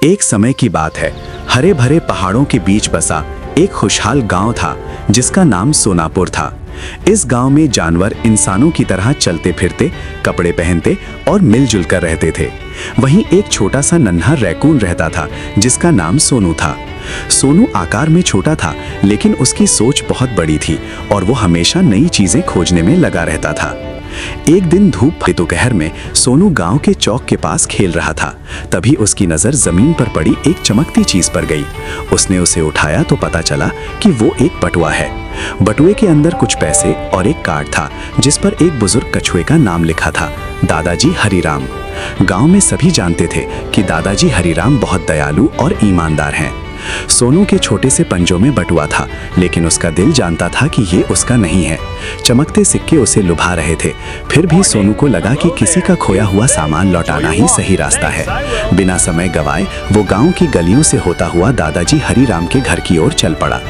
एक समय की बात है, हरे भरे पहाड़ों के बीच बसा एक खुशहाल गांव था जिसका नाम सोनापुर था। इस गांव में जानवर इंसानों की तरह चलते फिरते, कपड़े पहनते और मिलजुल कर रहते थे। वहीं एक छोटा सा नन्हा रैकून रहता था जिसका नाम सोनू था। सोनू आकार में छोटा था, लेकिन उसकी सोच बहुत बड़ी थी और वो हमेशा नई चीजें खोजने में लगा रहता था। एक दिन धूप दोपहर में सोनू गांव के चौक के पास खेल रहा था। तभी उसकी नजर जमीन पर पड़ी एक चमकती चीज पर गई। उसने उसे उठाया तो पता चला कि वो एक बटुआ है। बटुए के अंदर कुछ पैसे और एक कार्ड था जिस पर एक बुजुर्ग कछुए का नाम लिखा था, दादाजी हरिराम। गांव में सभी जानते थे कि दादाजी हरिराम बहुत दयालु और ईमानदार हैं। सोनू के छोटे से पंजों में बटुआ था, लेकिन उसका दिल जानता था कि ये उसका नहीं है। चमकते सिक्के उसे लुभा रहे थे। फिर भी सोनू को लगा कि किसी का खोया हुआ सामान लौटाना ही सही रास्ता है। बिना समय गवाए वो गांव की गलियों से होता हुआ दादाजी हरिराम के घर की ओर चल पड़ा।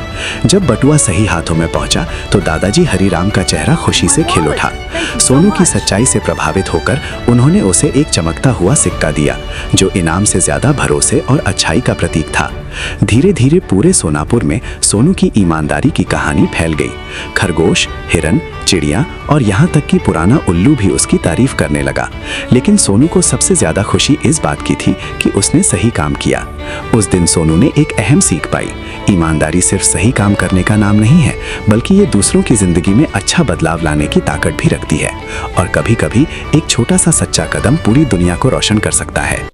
जब बटुआ सही हाथों में पहुंचा तो दादाजी हरिराम का चेहरा खुशी से खिल उठा। सोनू की सच्चाई से प्रभावित होकर उन्होंने उसे एक चमकता हुआ सिक्का दिया, जो इनाम से ज्यादा भरोसे और अच्छाई का प्रतीक था। धीरे धीरे पूरे सोनापुर में सोनू की ईमानदारी की कहानी फैल गई। खरगोश, हिरन, चिड़िया और यहाँ तक कि पुराना उल्लू भी उसकी तारीफ करने लगा। लेकिन सोनू को सबसे ज्यादा खुशी इस बात की थी कि उसने सही काम किया। उस दिन सोनू ने एक अहम सीख पाई, ईमानदारी सिर्फ सही काम करने का नाम नहीं है, बल्कि ये दूसरों की जिंदगी में अच्छा बदलाव लाने की ताकत भी रखती है। और कभी-कभी एक छोटा सा सच्चा कदम पूरी दुनिया को रोशन कर सकता है।